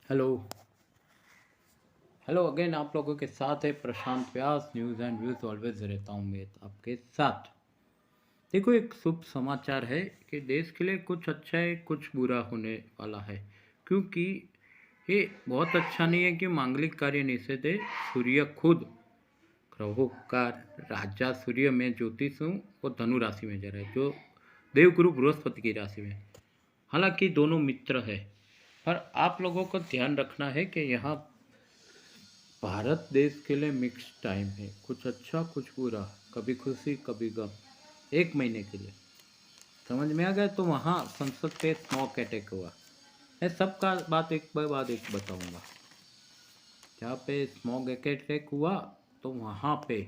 Hello. Hello again, आप लोगों के साथ है प्रशांत व्यास। न्यूज़ एंड व्यूज़ ऑलवेज रहता हूँ मैं आपके साथ। देखो, एक शुभ समाचार है कि देश के लिए कुछ अच्छा है, कुछ बुरा होने वाला है। क्योंकि ये बहुत अच्छा नहीं है कि मांगलिक कार्य निषेध है। सूर्य खुद, ग्रहों का राजा सूर्य, में ज्योतिष हूँ, वो धनु राशि में जा रहा है, जो देवगुरु बृहस्पति की राशि में। हालांकि दोनों मित्र है, पर आप लोगों को ध्यान रखना है कि यहाँ भारत देश के लिए मिक्स टाइम है, कुछ अच्छा कुछ बुरा, कभी खुशी कभी गम, एक महीने के लिए। समझ में आ गया? तो वहाँ संसद पे स्मॉक अटैक हुआ। मैं सबका बात एक बार बाद एक बताऊंगा। जहाँ पे स्मॉक अटैक हुआ तो वहाँ पे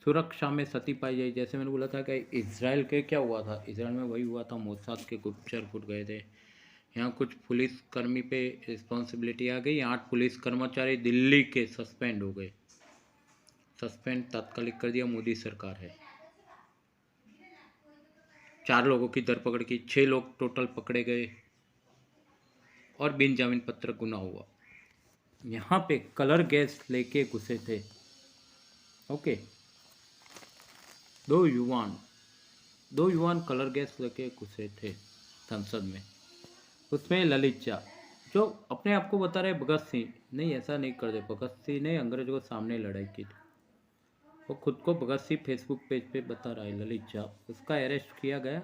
सुरक्षा में सती पाई जाए। जैसे मैंने बोला था कि इसराइल के क्या हुआ था, इसराइल में वही हुआ था, मोसाद के गुप्तचर फूट गए थे। यहाँ कुछ पुलिस कर्मी पे रिस्पॉन्सिबिलिटी आ गई। 8 पुलिस कर्मचारी दिल्ली के सस्पेंड हो गए। सस्पेंड तात्कालिक कर दिया मोदी सरकार है। 4 लोगों की धरपकड़ की, 6 लोग टोटल पकड़े गए और बिन जामीन पत्र गुना हुआ। यहाँ पे कलर गैस लेके घुसे थे। ओके, दो युवान कलर गैस लेके घुसे थे संसद में। उसमें ललित झा, जो अपने आप को बता रहे भगत सिंह, नहीं ऐसा नहीं कर दे। भगत सिंह ने अंग्रेजों के सामने लड़ाई की थी। वो खुद को भगत सिंह फेसबुक पेज पे बता रहा है, ललित झा। उसका अरेस्ट किया गया,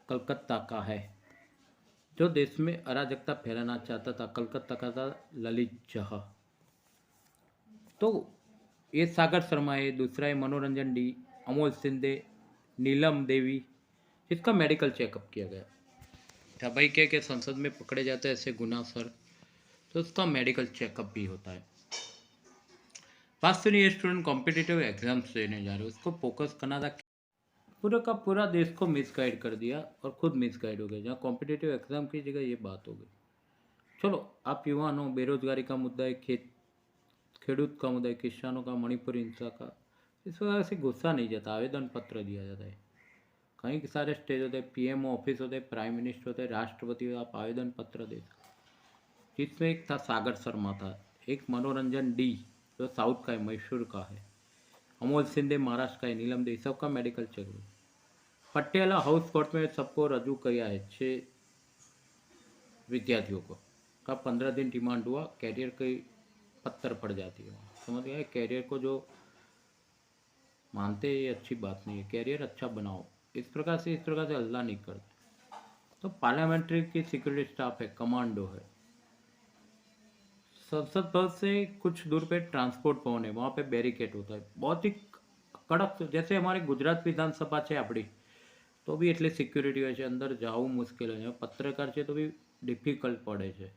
कलकत्ता का है, जो देश में अराजकता फैलाना चाहता था। कलकत्ता का था ललित झा। तो ये सागर शर्मा है, दूसरा है मनोरंजन डी, अमोल सिंधे, नीलम देवी, इसका मेडिकल चेकअप किया गया था। भाई के संसद में पकड़े जाते हैं ऐसे गुना सर, तो उसका मेडिकल चेकअप भी होता है। पास तो नहीं, स्टूडेंट कॉम्पिटिटिव एग्जाम्स देने जा रहे, उसको फोकस करना था। पूरा का पूरा देश को मिसगाइड कर दिया और खुद मिसगाइड हो गए। जहाँ कॉम्पिटिटिव एग्जाम की जगह ये बात हो गई। चलो, आप युवा हो, बेरोजगारी का मुद्दा है, खेडूत का मुद्दा है, किसानों का, मणिपुर हिंसा का, इस वजह से गुस्सा नहीं जाता, आवेदन पत्र दिया जाता है। कई सारे स्टेज होते हैं, पीएमओ ऑफिस होते हैं, प्राइम मिनिस्टर होते हैं, राष्ट्रपति, आप आवेदन पत्र दे सकते। जिसमें एक था सागर शर्मा था, एक मनोरंजन डी जो साउथ का है, मैसूर का है, अमोल सिंधे महाराष्ट्र का है, नीलम देवी, सबका medical check. Patiala house court में सबको रजू किया है। 6 विद्यार्थियों को का 15 दिन रिमांड हुआ। कैरियर की पत्थर पड़ जाती है। समझ गए? कैरियर को जो मानते, ये अच्छी बात नहीं है। कैरियर अच्छा बनाओ, इस प्रकार से अल्लाह नहीं करते। तो पार्लियामेंट्री की सिक्योरिटी स्टाफ है, कमांडो है। संसद भवन से कुछ दूर पे ट्रांसपोर्ट भवन है, वहाँ पे बैरिकेड होता है, बहुत ही कड़क। जैसे हमारे गुजरात विधानसभा है अपनी, तो भी એટલી સિક્યુરિટી હોય છે, અંદર જવું મુશ્કેલ હોય છે, પત્રકાર છે તો બી ડિફિકલ્ટ પડે છે।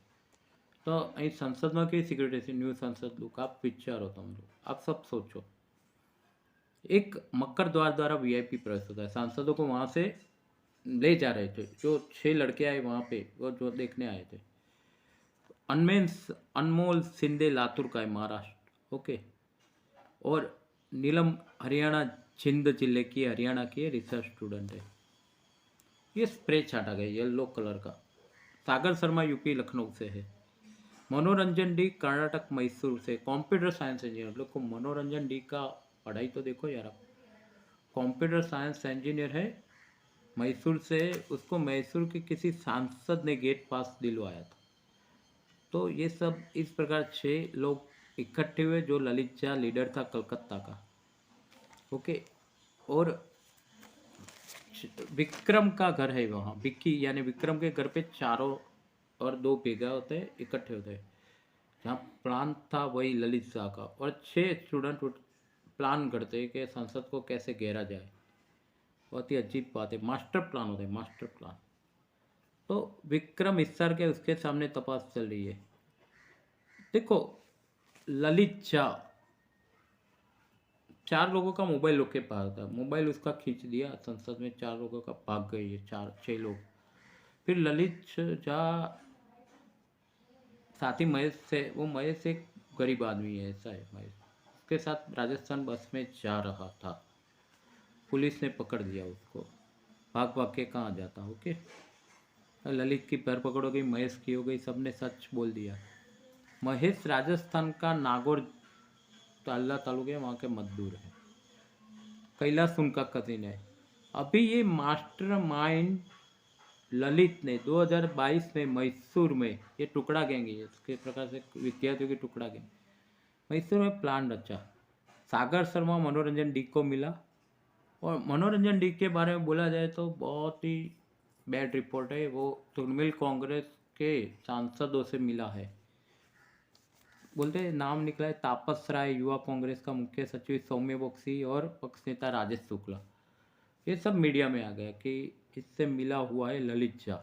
તો અહીં સંસદમાં કેવી સિક્યુરિટી છે? ન્યૂ સંસદ લુક, आप विचारो, तुम लोग, आप सब सोचो। एक मकर द्वारा वीआईपी प्रवेश होता है। सांसदों को वहाँ से ले जा रहे थे, जो 6 लड़के आए वहाँ पे, वो जो देखने आए थे। अनमोल सिंधे लातूर का है, महाराष्ट्र। ओके। और नीलम हरियाणा, छिंद जिले की, हरियाणा की रिसर्च स्टूडेंट है। ये स्प्रे छाटा गया येलो कलर का। सागर शर्मा यूपी लखनऊ से है। मनोरंजन डी कर्नाटक मैसूर से, कंप्यूटर साइंस इंजीनियर। लोग को मनोरंजन डी का पढ़ाई तो देखो यार आप, कंप्यूटर साइंस इंजीनियर है, मैसूर से। उसको मैसूर के किसी सांसद ने गेट पास दिलवाया था। तो ये सब इस प्रकार 6 लोग इकट्ठे हुए, जो ललित झा लीडर था कलकत्ता का। ओके। और विक्रम का घर है वहाँ, विक्की यानी विक्रम के घर पे चारों और 2 भेगा होते हैं, इकट्ठे होते हैं। जहाँ प्लान था वही ललित शाह का। और 6 स्टूडेंट प्लान करते हैं कि संसद को कैसे घेरा जाए। बहुत ही अजीब बात है, मास्टर प्लान होता है, मास्टर प्लान। तो विक्रम इस सर के, उसके सामने तपास चल रही है। देखो, ललित शाह 4 लोगों का मोबाइल लोग के पास था, मोबाइल उसका खींच दिया संसद में, 4 लोगों का भाग गई है, 6 लोग। फिर ललित झा साथी महेश से, वो महेश एक गरीब आदमी है, ऐसा है महेश, उसके साथ राजस्थान बस में जा रहा था। पुलिस ने पकड़ लिया उसको, भाग भाग के कहाँ जाता। ओके। ललित की धरपकड़ हो गई, महेश की हो गई, सबने सच बोल दिया। महेश राजस्थान का नागौर ताल्ला तालुके वहाँ के मजदूर है। कैलाश उनका कजिन है। अभी ये मास्टर माइंड ललित ने 2022 में मैसूर में, ये टुकड़ा गैंग है, इसके प्रकार से विद्यार्थियों की टुकड़ा गैंग, मैसूर में प्लान रचा। सागर शर्मा मनोरंजन डी को मिला। और मनोरंजन डी के बारे में बोला जाए तो बहुत ही बैड रिपोर्ट है। वो तृणमूल कांग्रेस के सांसदों से मिला है। बोलते नाम निकला है तापस राय, युवा कांग्रेस का मुख्य सचिव सौम्य बख्शी और पक्ष नेता राजेश शुक्ला। ये सब मीडिया में आ गया कि इससे मिला हुआ है ललित झा।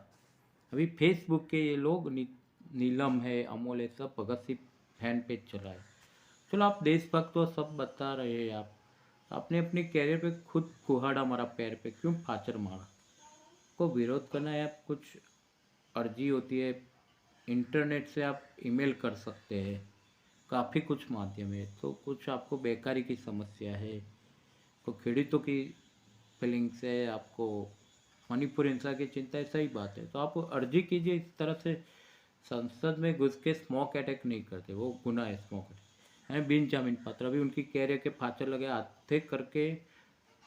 अभी फेसबुक के ये लोग नीलम है, अमोल है, सब भगत सिंह फैन पेज चला है। चलो आप देशभक्त तो सब बता रहे हैं, आप आपने अपने कैरियर पे खुद कुहाड़ा मारा, पैर पे क्यों फाचर मारा? को विरोध करना है, आप कुछ अर्जी होती है, इंटरनेट से आप ईमेल कर सकते हैं, काफ़ी कुछ माध्यम है। तो कुछ आपको बेकारी की समस्या है, तो खेडूतों की फीलिंग्स है, आपको मणिपुर हिंसा की चिंता है, सही बात है, तो आप अर्जी कीजिए। इस तरह से संसद में घुस के स्मोक अटैक नहीं करते, वो गुनाह है स्मोक अटैक, यानी बिन जामीन पात्र। अभी उनकी कैरियर के फाचर लगे हाथे करके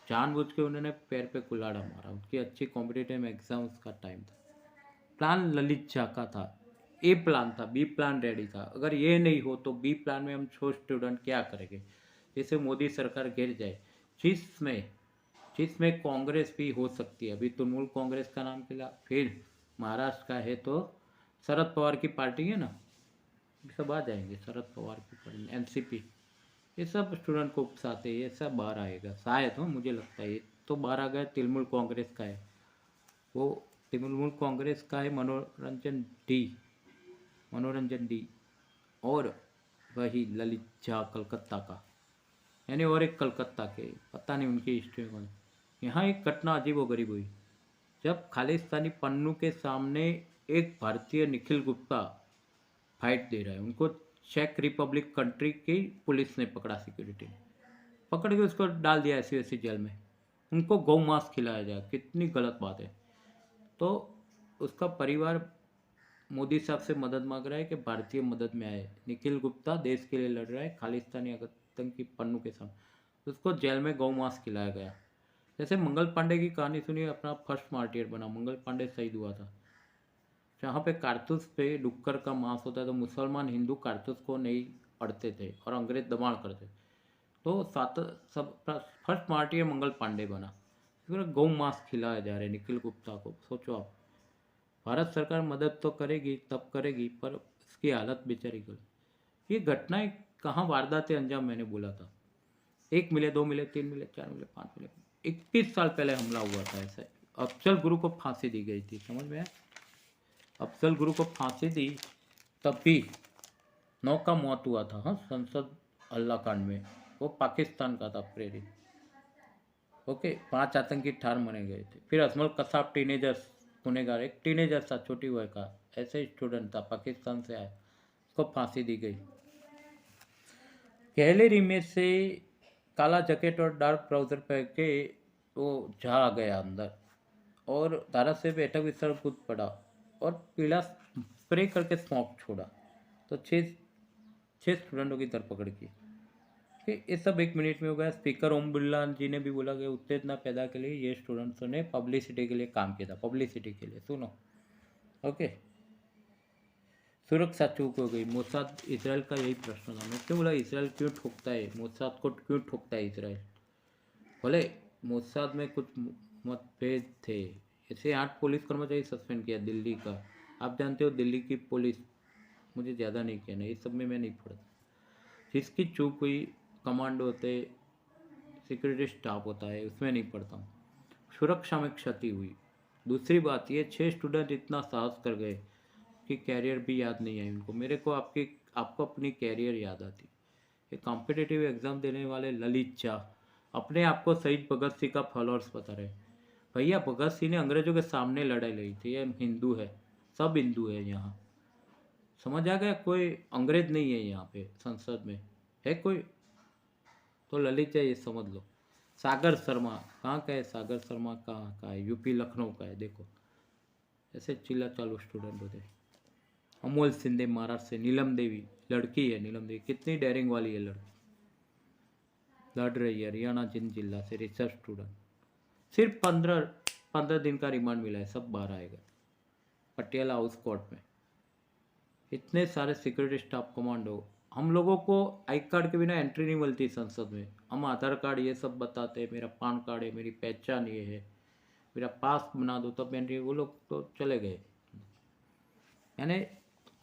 जानबूझ के उन्होंने पैर पे कुल्हाड़ा मारा। उनकी अच्छी कॉम्पिटेटिव एग्जाम्स का टाइम था। प्लान ललित झा का था, ए प्लान था, बी प्लान रेडी था। अगर ये नहीं हो तो बी प्लान में हम छो स्टूडेंट क्या करेंगे? जैसे मोदी सरकार गिर जाए, जिसमें कांग्रेस भी हो सकती है। अभी तृणमूल कांग्रेस का नाम खिला, फिर महाराष्ट्र का है तो शरद पवार की पार्टी है ना, सब आ जाएंगे। शरद पवार की पार्टी, एनसीपी, ये सब स्टूडेंट को उकसाते हैं, ये सब बाहर आएगा शायद। हो मुझे लगता है ये तो बाहर आ गया। तृणमूल कांग्रेस का है वो, तृणमूल कांग्रेस का है मनोरंजन डी और वही ललित झा कलकत्ता का, यानी और एक कलकत्ता के, पता नहीं उनकी हिस्ट्री में। यहाँ एक घटना अजीब व गरीब हुई जब खालिस्तानी पन्नू के सामने एक भारतीय निखिल गुप्ता फाइट दे रहा है। उनको चेक रिपब्लिक कंट्री की पुलिस ने पकड़ा, सिक्योरिटी ने पकड़ के उसको डाल दिया ऐसी वैसी जेल में। उनको गौ मांस खिलाया जाए, कितनी गलत बात है। तो उसका परिवार मोदी साहब से मदद मांग रहा है कि भारतीय मदद में आए। निखिल गुप्ता देश के लिए लड़ रहा है, खालिस्तानी आतंकी पन्नू के सामने उसको जेल में गौ मांस खिलाया गया। जैसे मंगल पांडे की कहानी सुनिए, अपना फर्स्ट मार्टियर बना, मंगल पांडे शहीद हुआ था। जहाँ पे कारतूस पे डुक्कर का मांस होता है तो मुसलमान हिंदू कारतूस को नहीं अड़ते थे और अंग्रेज दबाण करते। तो फर्स्ट मार्टियर मंगल पांडे बना। फिर गौ मांस खिलाया जा रहा है निखिल गुप्ता को। सोचो आप, भारत सरकार मदद तो करेगी, तब करेगी, पर इसकी हालत बेचारी गल। ये घटनाएं कहाँ वारदातें अंजाम, मैंने बोला था। 1 मिले, 2 मिले, 3 मिले, 4 मिले, 5 मिले। 21 साल पहले हमला हुआ था ऐसा। अफजल गुरु को फांसी दी गई थी, समझ में आया? अफजल गुरु को फांसी दी, तब भी 9 का मौत हुआ था। हाँ, संसद हल्लाकांड में, वो पाकिस्तान का था प्रेरित। ओके, 5 आतंकी ठार मारे गए थे। फिर अजमल कसाब टीनेजर्स गुनेगार, एक टीनेजर था, छोटी वय का, ऐसे स्टूडेंट था, पाकिस्तान से आया, उसको फांसी दी गई। गैलरी में से काला जैकेट और डार्क ट्राउजर पहन के वो जा आ गया अंदर और धारा से बैठक विस्तार कूद पड़ा और पीला स्प्रे करके स्मोक छोड़ा। तो 6 स्टूडेंटों की धरपकड़ की। ये सब 1 मिनट में हो गया। स्पीकर ओम बिरला जी ने भी बोला कि उत्तेजना पैदा के लिए ये स्टूडेंट्सों ने पब्लिसिटी के लिए काम किया था, पब्लिसिटी के लिए। सुनो, ओके। सुरक्षा चूक हो गई। मोसाद, इसराइल का यही प्रश्न था। मैं क्यों बोला इसराइल क्यों ठोकता है, मोसाद को क्यों ठोकता है इसराइल? बोले मोसाद में कुछ मतभेद थे, ऐसे 8 पुलिस कर्मचारी सस्पेंड किया दिल्ली का। आप जानते हो दिल्ली की पुलिस, मुझे ज़्यादा नहीं कहना, ये सब में मैं नहीं पढ़ता। जिसकी चूक हुई, कमांडो होते, सिक्योरिटी स्टाफ होता है, उसमें नहीं पढ़ता हूँ। सुरक्षा में क्षति हुई। दूसरी बात, ये 6 स्टूडेंट इतना साहस कर गए कि कैरियर भी याद नहीं आई उनको। मेरे को आपको अपनी कैरियर याद आती। ये कॉम्पिटिटिव एग्ज़ाम देने वाले ललित झा अपने आप को शहीद भगत सिंह का फॉलोअर्स बता रहे। भैया, भगत सिंह ने अंग्रेजों के सामने लड़ाई लड़ी थी। ये हिंदू है, सब हिंदू है यहाँ, समझ आ गया? कोई अंग्रेज नहीं है यहाँ पे संसद में, है कोई? तो ललित झा ये समझ लो। सागर शर्मा कहाँ का है? सागर शर्मा कहाँ का है? यूपी लखनऊ का है। देखो ऐसे चिल्ला चालू स्टूडेंट होते। अमोल शिंदे महाराष्ट्र से, नीलम देवी लड़की है नीलम देवी, कितनी डेयरिंग वाली है लड़की, लड़ रही है हरियाणा जिंद जिला से, रिसर्च स्टूडेंट। सिर्फ 15 दिन का रिमांड मिला है, सब बाहर आएगा पटियाला हाउस कोर्ट में। इतने सारे सिक्योरिटी स्टाफ कमांडो, हम लोगों को आई कार्ड के बिना एंट्री नहीं मिलती संसद में। हम आधार कार्ड ये सब बताते हैं, मेरा पान कार्ड है, मेरी पहचान ये है, मेरा पास बना दो तब एंट्री। वो लोग तो चले गए। यानी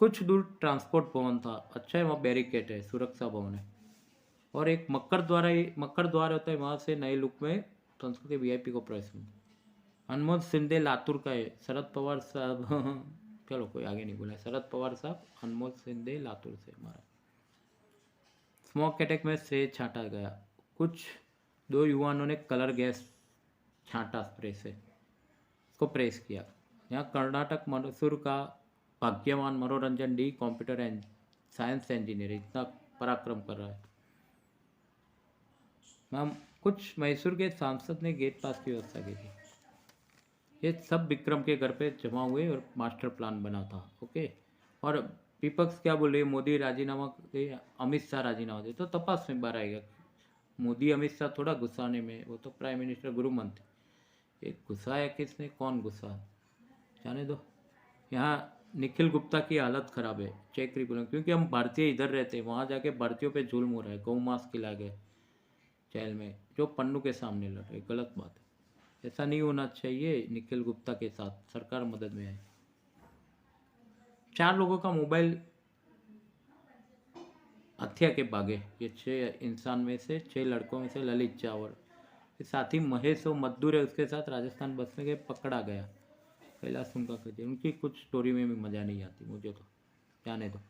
कुछ दूर ट्रांसपोर्ट भवन था, अच्छा है वहाँ बैरिकेड है, सुरक्षा भवन है, और एक मक्कर द्वार होता है, वहाँ से नए लुक में संसद के वीआईपी को प्रवेश मिलता है। अनमोल सिंधे लातूर का है, शरद पवार साहब चलो कोई आगे नहीं बोला, शरद पवार साहब, अनमोल सिंधे लातूर से हमारा। स्मोक अटैक में से छांटा गया, कुछ 2 युवाओं ने कलर गैस छांटा स्प्रे से, इसको प्रेस किया। यहाँ कर्नाटक मैसूर का भाग्यवान मनोरंजन D computer and science engineer इतना पराक्रम कर रहा है। मैम कुछ मैसूर के सांसद ने गेट पास की व्यवस्था की थी। ये सब विक्रम के घर पे जमा हुए और मास्टर प्लान बना था। ओके, और विपक्ष क्या बोल रही है, मोदी राजीनामा दे, अमित शाह राजीनामा दे, तो तपास में बाहर आएगा। मोदी अमित शाह थोड़ा गुस्साने में, वो तो प्राइम मिनिस्टर गृह मंत्री, एक गुस्सा है किसने, कौन गुस्सा है जाने दो। यहाँ निखिल गुप्ता की हालत ख़राब है चेक रिपब्लिक, क्योंकि हम भारतीय इधर रहते हैं, वहाँ जाके भारतीयों पे जुल्म हो रहा है, गौ मांस खिला गए जेल में, जो पन्नू के सामने लड़ रहे, गलत बात है, ऐसा नहीं होना चाहिए। निखिल गुप्ता के साथ सरकार मदद में आए। 4 लोगों का मोबाइल हत्या के भागे, ये 6 इंसान में से 6 लड़कों में से ललित चावर के साथी महेश और मजदूर है, उसके साथ राजस्थान बस में गए, पकड़ा गया। कैलाश उनका कहते, उनकी कुछ स्टोरी में भी मज़ा नहीं आती मुझे, तो जाने दो।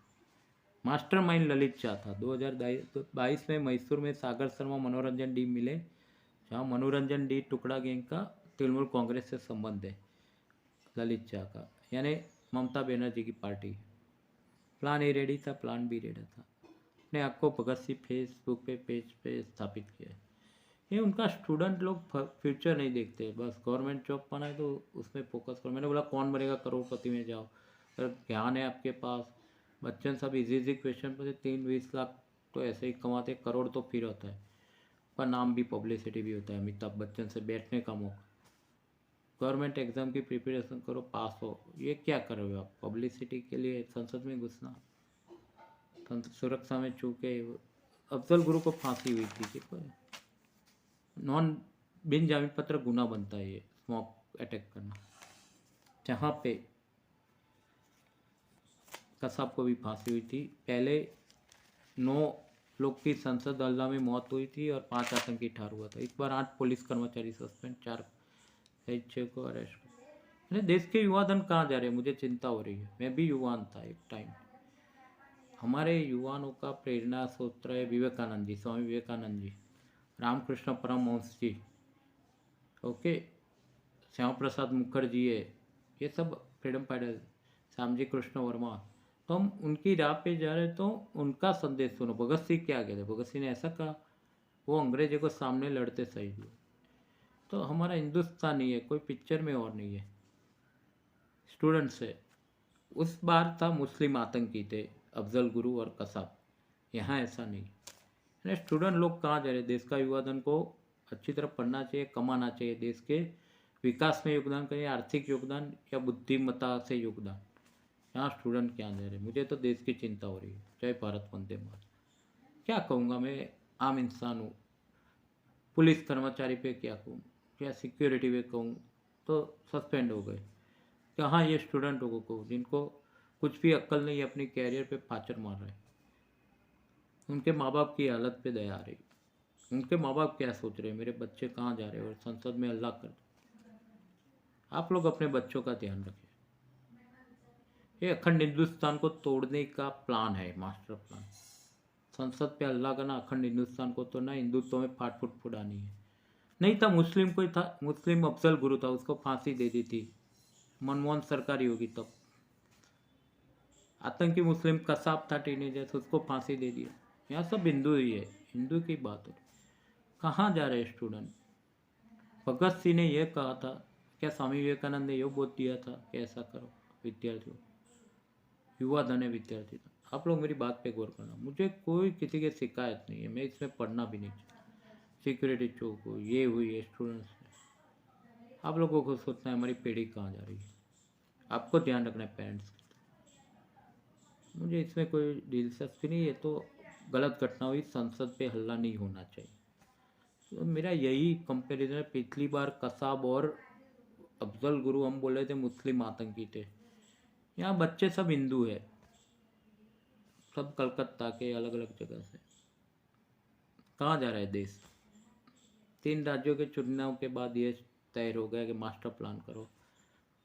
मास्टरमाइंड ललित शाह था। 2022 में मैसूर में सागर शर्मा मनोरंजन डी मिले, जहाँ मनोरंजन डी टुकड़ा गैंग का तृणमूल कांग्रेस से संबंध है ललित शाह का, यानी ममता बनर्जी की पार्टी। प्लान ए रेडी था, प्लान बी रेडी था। ने आपको भगत सिंह फेसबुक पे पेज पे स्थापित किया है। ये उनका स्टूडेंट लोग फ्यूचर नहीं देखते, बस गवर्नमेंट जॉब पाना है तो उसमें फोकस करो। मैंने बोला कौन बनेगा करोड़पति में जाओ, अगर ज्ञान है आपके पास, बच्चन सब इजी क्वेश्चन पर 3-20 लाख तो ऐसे ही कमाते, करोड़ तो फिर होता है, पर नाम भी पब्लिसिटी भी होता है। अमिताभ बच्चन से बैठने का मौका, गवर्नमेंट एग्जाम की प्रिपरेशन करो, पास हो, ये क्या कर रहे हो आप पब्लिसिटी के लिए संसद में घुसना। सुरक्षा में चूके अफजल गुरु को फांसी हुई थी, देखो नॉन बिन जामीन पत्र गुना बनता है ये स्मोक अटैक करना। जहाँ पे कसाब को भी फांसी हुई थी, पहले 9 लोग की संसद हल्ला में मौत हुई थी और 5 आतंकी ठार हुआ था। इस बार 8 पुलिस कर्मचारी सस्पेंड, 4 6 को अरेस्ट। देश के युवा धन कहाँ जा रहे हैं, मुझे चिंता हो रही है। मैं भी युवान था एक टाइम। हमारे युवाओं का प्रेरणा सूत्र है विवेकानंद जी, स्वामी विवेकानंद जी, रामकृष्ण परमहंस जी, ओके, श्याम प्रसाद मुखर्जी है, ये सब फ्रीडम फाइटर, श्यामजी कृष्ण वर्मा। तो हम उनकी राह पे जा रहे, तो उनका संदेश सुनो। भगत सिंह क्या कहते, भगत सिंह ने ऐसा कहा, वो अंग्रेजों को सामने लड़ते शहीद हुए। तो हमारा हिंदुस्तान नहीं है, कोई पिक्चर में और नहीं है, स्टूडेंट्स है। उस बार था मुस्लिम आतंकी थे अफजल गुरु और कसाब, यहाँ ऐसा नहीं। स्टूडेंट लोग कहाँ जा रहे, देश का युवा धन को अच्छी तरह पढ़ना चाहिए, कमाना चाहिए, देश के विकास में योगदान करें, आर्थिक योगदान या बुद्धिमत्ता से योगदान। यहाँ स्टूडेंट क्या जा रहे, मुझे तो देश की चिंता हो रही है। जय भारत, वंदे मातरम। क्या कहूँगा, मैं आम इंसान हूँ, पुलिस कर्मचारी पे क्या कहूँ, क्या सिक्योरिटी पे कहूँ, तो सस्पेंड हो गए। कहाँ ये स्टूडेंट लोगों को, जिनको कुछ भी अक्ल नहीं, अपनी कैरियर पे फाचर मार रहे हैं, उनके माँ बाप की हालत पे दया आ रही। उनके माँ बाप क्या सोच रहे हैं, मेरे बच्चे कहाँ जा रहे हैं, और संसद में हल्ला कर। आप लोग अपने बच्चों का ध्यान रखें। ये अखंड हिंदुस्तान को तोड़ने का प्लान है, मास्टर प्लान। संसद पे हल्ला करना, अखंड हिंदुस्तान को तोड़ना, हिंदुत्व में फाट फूट फुटानी है। नहीं था मुस्लिम, कोई था मुस्लिम अफजल गुरु था, उसको फांसी दे दी थी, मनमोहन सरकार ही होगी तब। आतंकी मुस्लिम कसाब था टीनेजर, उसको फांसी दे दिया। यहाँ सब हिंदू ही है, हिंदू की बात हो। कहाँ जा रहे स्टूडेंट। भगत सिंह ने यह कहा था, क्या स्वामी विवेकानंद ने यह बोल दिया था कि ऐसा करो विद्यार्थियों, युवा धन है विद्यार्थी। आप लोग मेरी बात पे गौर करना, मुझे कोई किसी की शिकायत नहीं है, मैं इसमें पढ़ना भी नहीं चाहता। सिक्योरिटी चौक हो, ये हुई है स्टूडेंट्स ने, आप लोगों को सोचना है हमारी पीढ़ी कहाँ जा रही है, आपको ध्यान रखना है पेरेंट्स। मुझे इसमें कोई दिलचस्पी नहीं है, तो गलत घटना हुई, संसद पे हल्ला नहीं होना चाहिए। तो मेरा यही कंपैरिजन है। पिछली बार कसाब और अफजल गुरु हम बोले थे मुस्लिम आतंकी थे, यहाँ बच्चे सब हिंदू है, सब कलकत्ता के अलग अलग जगह से। कहाँ जा रहा है देश? 3 राज्यों के चुनाव के बाद ये तय हो गया कि मास्टर प्लान करो,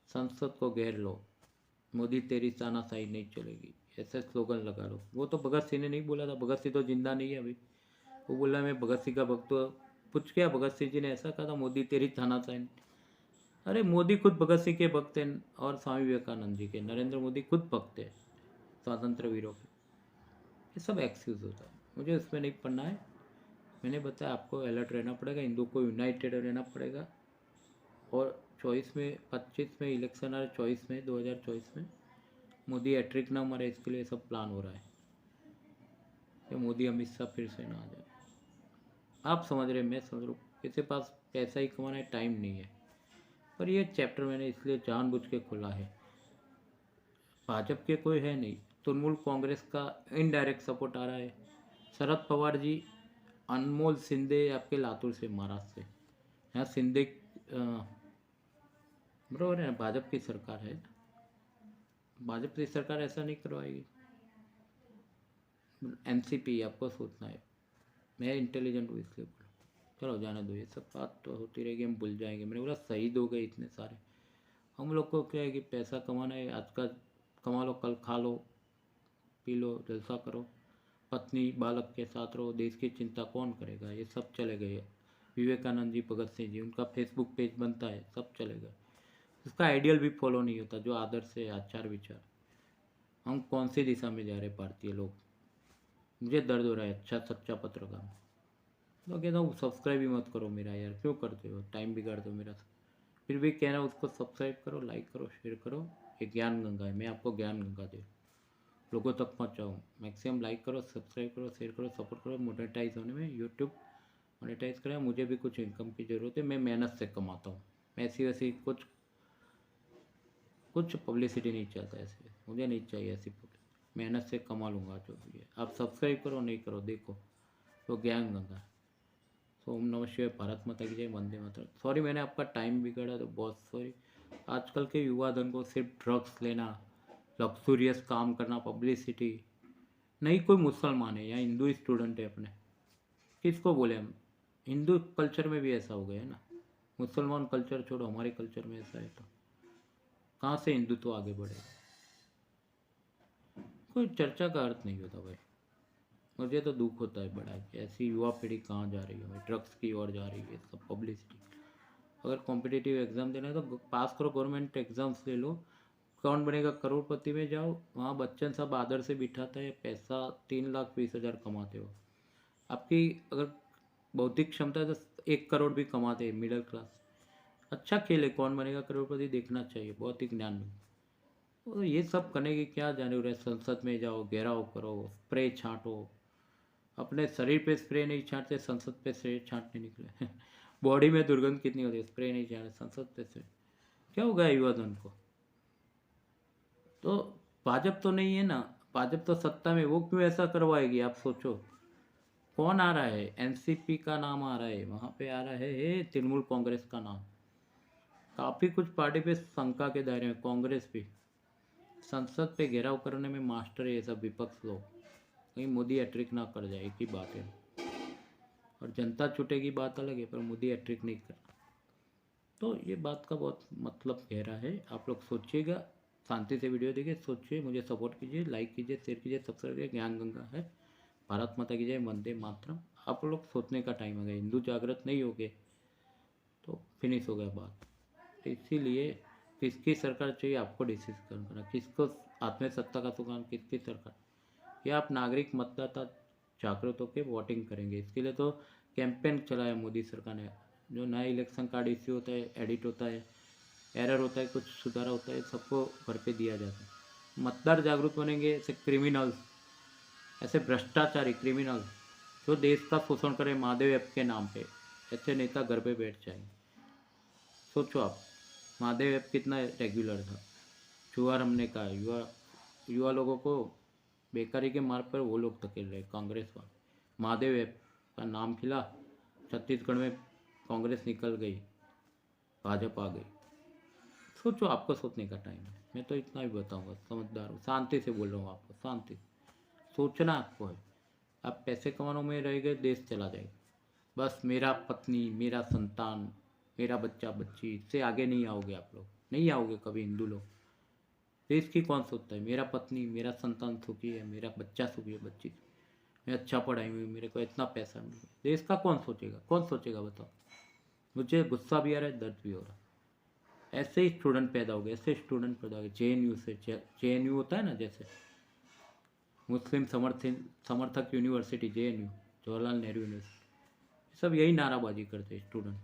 संसद को घेर लो, मोदी तेरी तानाशाही नहीं चलेगी, ऐसे स्लोगन लगा लो। वो तो भगत सिंह ने नहीं बोला था, भगत सिंह तो जिंदा नहीं है अभी। वो बोला मैं भगत सिंह का भक्त हूँ। पूछ क्या भगत सिंह जी ने ऐसा कहा था, मोदी तेरी तानाशाही? अरे मोदी खुद भगत सिंह के भक्त हैं और स्वामी विवेकानंद जी के, नरेंद्र मोदी खुद भक्त है स्वतंत्र वीरों के। ये सब एक्सक्यूज होता है, मुझे उसमें नहीं पढ़ना है। मैंने बताया आपको अलर्ट रहना पड़ेगा, हिंदू को यूनाइटेड रहना पड़ेगा। और 25 में इलेक्शन आ रहा है, 2024 में मोदी हैट्रिक ना मारे, इसके लिए सब प्लान हो रहा है कि मोदी अमित शाह फिर से ना आ जाए। आप समझ रहे, मैं समझ रहा हूँ, किसी पास पैसा ही कमाना है, टाइम नहीं है। पर ये चैप्टर मैंने इसलिए जानबूझ के खोला है, भाजपा के कोई है नहीं, तृणमूल कांग्रेस का इनडायरेक्ट सपोर्ट आ रहा है। शरद पवार जी, अनमोल सिंधे आपके लातूर से, महाराष्ट्र से, यहाँ सिंधे बराबर है ना, भाजपा की सरकार है। भाजपा की सरकार ऐसा नहीं करवाएगी। एनसीपी आपको सोचना है, मैं इंटेलिजेंट हूँ इसलिए बोला। चलो जाने दो, ये सब बात तो होती रहेगी, हम भूल जाएंगे। मैंने बोला शहीद हो गए इतने सारे, हम लोग को क्या है कि पैसा कमाना है, आज का कमा लो, कल खा लो, पी लो, जलसा करो, पत्नी बालक के साथ रहो, देश की चिंता कौन करेगा, ये सब चले गए। विवेकानंद जी, भगत सिंह जी, उनका फेसबुक पेज बनता है, सब चले गए। उसका आइडियल भी फॉलो नहीं होता, जो आदर्श है, आचार विचार। हम कौन सी दिशा में जा रहे भारतीय लोग, मुझे दर्द हो रहा है। अच्छा सच्चा पत्रकार तो कहता हूँ सब्सक्राइब भी मत करो मेरा, यार क्यों करते हो, टाइम बिगाड़ दो मेरा। फिर भी कहना उसको सब्सक्राइब करो, लाइक करो, शेयर करो। ये ज्ञान गंगा है, मैं आपको ज्ञान गंगा दे लोगों तक पहुँचाऊँ। मैक्सिमम लाइक करो, सब्सक्राइब करो, शेयर करो, सपोर्ट करो। मोनेटाइज होने में यूट्यूब मोनेटाइज करें, मुझे भी कुछ इनकम की ज़रूरत है, मैं मेहनत से कमाता हूँ। मैं ऐसी वैसी कुछ पब्लिसिटी नहीं चाहता, ऐसे मुझे नहीं चाहिए ऐसी पब्लिसिटी, मेहनत से कमा लूँगा जो भी है। आप सब्सक्राइब करो नहीं करो, देखो तो ज्ञान गंगा। तो ओम नमः शिवाय, भारत माता की जय, वंदे मातरम। सॉरी मैंने आपका टाइम बिगाड़ा तो बहुत सॉरी। आजकल के युवा धन को सिर्फ ड्रग्स लेना, लग्जूरियस काम करना, पब्लिसिटी। नहीं कोई मुसलमान है या हिंदू स्टूडेंट है अपने, किसको बोले हम? हिंदू कल्चर में भी ऐसा हो गया है ना, मुसलमान कल्चर छोड़ो, हमारे कल्चर में ऐसा है तो कहाँ से हिंदुत्व आगे बढ़े? कोई चर्चा का अर्थ नहीं होता भाई। मुझे तो दुख होता है बड़ा कि ऐसी युवा पीढ़ी कहाँ जा रही है भाई, ड्रग्स की ओर जा रही है, सब पब्लिसिटी। अगर कॉम्पिटिटिव एग्ज़ाम देना है तो पास करो, गवर्नमेंट एग्ज़ाम्स ले लो। कौन बनेगा करोड़पति में जाओ, वहाँ बच्चन सब आदर से बिठाता है, पैसा 3,20,000 कमाते हो। आपकी अगर बौद्धिक क्षमता है तो 1 करोड़ भी कमाते हैं मिडिल क्लास। अच्छा खेल है, कौन बनेगा करोड़पति देखना चाहिए, बहुत ही ज्ञान में। तो ये सब करने की क्या जरूरत है? संसद में जाओ, घेराव करो, स्प्रे छांटो। अपने शरीर पे स्प्रे नहीं छांटते, संसद पे स्प्रे छांटने निकले। बॉडी में दुर्गंध कितनी होती है, स्प्रे नहीं छांटे, संसद पे स्प्रे। क्या हो गया युवा धन को? तो भाजपा तो नहीं है ना, भाजपा तो सत्ता में, वो क्यों ऐसा करवाएगी? आप सोचो कौन आ रहा है, एनसीपी का नाम आ रहा है, वहाँ पे आ रहा है तृणमूल कांग्रेस का नाम। काफ़ी कुछ पार्टी पे शंका के दायरे में, कांग्रेस भी। संसद पे घेराव करने में मास्टर है ये सब विपक्ष लोग, कहीं मोदी हैट्रिक ना कर जाए, एक ही बात है। और जनता छूटेगी बात अलग है, पर मोदी हैट्रिक नहीं कर। तो ये बात का बहुत मतलब गहरा है, आप लोग सोचिएगा, शांति से वीडियो देखिए, सोचिए, मुझे सपोर्ट कीजिए, लाइक कीजिए, शेयर कीजिए, सब्सक्राइब कीजिए। ज्ञान गंगा है, भारत माता की जय, वंदे मातरम। आप लोग सोचने का टाइम आ गया, हिंदू जागृत नहीं हो गए तो फिनिश हो गया बात। तो इसीलिए किसकी सरकार चाहिए आपको डिसीज करना, किसको आत्म सत्ता का सुकान, किसकी सरकार, ये आप नागरिक मतदाता जागृत होकर वोटिंग करेंगे। इसके लिए तो कैंपेन चलाया मोदी सरकार ने, जो नया इलेक्शन कार्ड इश्यू होता है, एडिट होता है, एरर होता है, कुछ सुधारा होता है, सबको घर पे दिया जाता है। मतदार जागरूक बनेंगे, ऐसे क्रिमिनल्स ऐसे भ्रष्टाचारी क्रिमिनल जो देश का शोषण करे महादेव ऐप के नाम पे, ऐसे नेता घर पे बैठ जाएंगे। सोचो आप, महादेव ऐप कितना रेगुलर था। जुआर हमने कहा, युवा युवा लोगों को बेकारी के मार्ग पर वो लोग धकेल रहे, कांग्रेस वाले। महादेव ऐप का नाम खिला, छत्तीसगढ़ में कांग्रेस निकल गई, भाजपा आ गई। सोचो, आपको सोचने का टाइम है। मैं तो इतना ही बताऊंगा, समझदार हूँ, शांति से बोल रहा हूँ आपको, शांति सोचना आपको है। आप पैसे कमाने में रह गए, देश चला जाएगा। बस मेरा पत्नी, मेरा संतान, मेरा बच्चा बच्ची, इससे आगे नहीं आओगे आप लोग, नहीं आओगे कभी हिंदू लोग। देश की कौन सोचता है? मेरा पत्नी, मेरा संतान सुखी है, मेरा बच्चा सुखी है, बच्ची, मैं अच्छा पढ़ाई हुई, मेरे को इतना पैसा मिल गया, देश का कौन सोचेगा? कौन सोचेगा बताओ? मुझे गुस्सा भी आ रहा है, दर्द भी हो रहा है। ऐसे ही स्टूडेंट पैदा हो गए, ऐसे स्टूडेंट पैदा हो गए JNU से। JNU होता है ना, जैसे मुस्लिम समर्थक university, JNU, Jawaharlal Nehru university, सब यही नाराबाजी करते स्टूडेंट।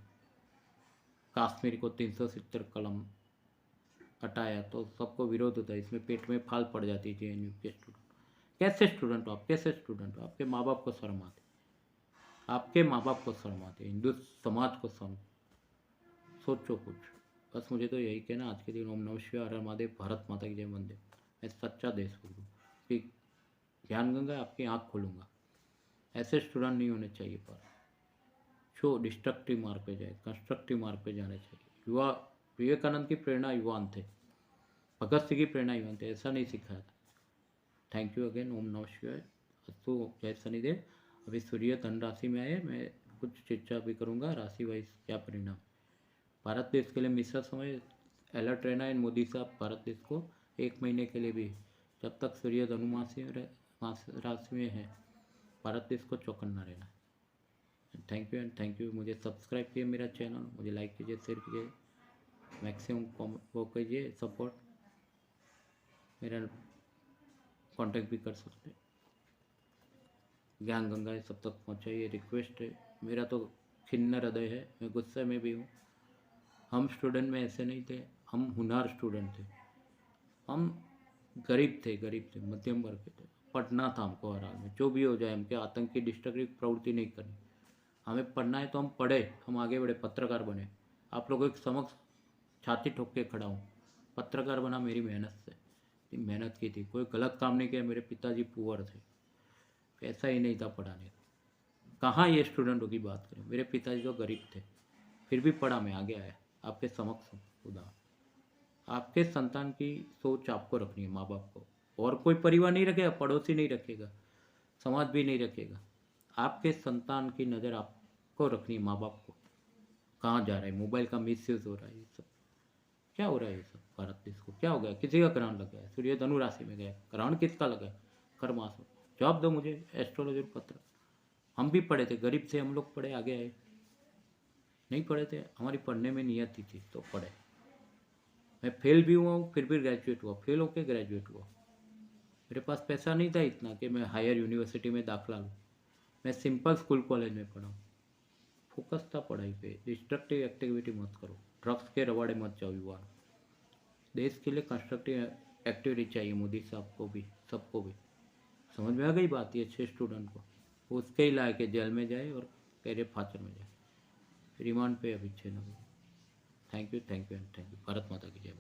कश्मीर को 370 कलम हटाया तो सबको विरोध होता है, इसमें पेट में फाल पड़ जाती है JNU के स्टूडेंट। कैसे स्टूडेंट हो आप? कैसे स्टूडेंट हो? आपके माँ बाप को शर्म आती, आपके माँ बाप को शर्म आती, हिंदू समाज को शर्म। सोचो कुछ। बस मुझे तो यही कहना आज के दिन। ओम नमः शिवाय, हर हर महादेव, भारत माता की जय, वंदे। मैं सच्चा देशभक्त हूँ कि ज्ञान गंगा आपकी आँख खोलूँगा। ऐसे स्टूडेंट नहीं होने चाहिए, पर जो डिस्ट्रक्टिव मार्ग पे जाए, कंस्ट्रक्टिव मार्ग पे जाना चाहिए। युवा, विवेकानंद की प्रेरणा युवान थे, भगत सिंह की प्रेरणा युवान थे, ऐसा नहीं सिखाया था। Thank you again. ओम नमः शिवाय, अस्तु, जय शनिदेव। अभी सूर्य धन राशि में आए, मैं कुछ चर्चा भी करूँगा राशि वाइज क्या परिणाम। भारत देश के लिए मिश्र समय, अलर्ट रहना है मोदी साहब। भारत देश को 1 महीने के लिए भी, जब तक सूर्य धनु राशि में है, भारत देश को चौकन्ना रहना है। Thank you and thank you. मुझे सब्सक्राइब कीजिए मेरा चैनल, मुझे लाइक कीजिए, शेयर कीजिए, मैक्सिमम वो कीजिए सपोर्ट। मेरा कांटेक्ट भी कर सकते हैं। ज्ञान गंगा सब तक पहुँचाइए, रिक्वेस्ट है मेरा। तो खिन्न हृदय है, मैं गुस्से में भी हूँ। हम स्टूडेंट में ऐसे नहीं थे, हम हुनार स्टूडेंट थे, हम गरीब थे, मध्यम वर्ग के थे। पढ़ना था हमको हर हाल में, जो भी हो जाए। हमके आतंकी डिस्ट्रक्टिव प्रवृत्ति नहीं करनी, हमें पढ़ना है तो हम पढ़े, हम आगे बढ़े, पत्रकार बने। आप लोगों के समक्ष छाती ठोक के खड़ा हूँ। पत्रकार बना मेरी मेहनत से, मेहनत की थी, कोई गलत काम नहीं किया। मेरे पिताजी पुअर थे, पैसा ही नहीं था पढ़ाने का। कहाँ ये स्टूडेंटों की बात करें? मेरे पिताजी तो गरीब थे, फिर भी पढ़ा, मैं आगे आया। आपके समक्ष खुदा, आपके संतान की सोच आपको रखनी है, माँ बाप को। और कोई परिवार नहीं रखेगा, पड़ोसी नहीं रखेगा, समाज भी नहीं रखेगा। आपके संतान की नज़र आपको रखनी है, माँ बाप को। कहाँ जा रहा है? मोबाइल का मिसयूज हो रहा है, ये सब क्या हो रहा है? ये सब भारत देश को क्या हो गया? किसी का ग्रहण लग गया है, सूर्य धनु राशि में गया, ग्रहण किसका लगा है? कर्मास। जवाब दो मुझे, एस्ट्रोलॉजर पत्र। हम भी पढ़े थे, गरीब से हम लोग पढ़े, आगे आए। नहीं पढ़े थे, हमारी पढ़ने में नियत थी तो पढ़े। मैं फेल भी हुआ हूँ, फिर भी ग्रेजुएट हुआ, फेल होकर ग्रेजुएट हुआ। मेरे पास पैसा नहीं था इतना कि मैं हायर यूनिवर्सिटी में दाखिला लूँ। मैं सिंपल स्कूल कॉलेज में पढ़ा हूँ। फोकस था पढ़ाई पे। डिस्ट्रक्टिव एक्टिविटी मत करो, ड्रग्स के रवाड़े मत जाओ युवा। देश के लिए कंस्ट्रक्टिव एक्टिविटी चाहिए मोदी साहब को भी, सबको भी। समझ में आ गई बात? ये अच्छे स्टूडेंट को वो उसके ही लायक है, जेल में जाए और कैरियर फाचर में जाए, रिमांड पे अभी 6 number. Thank you and thank you. Bharat माता की जय।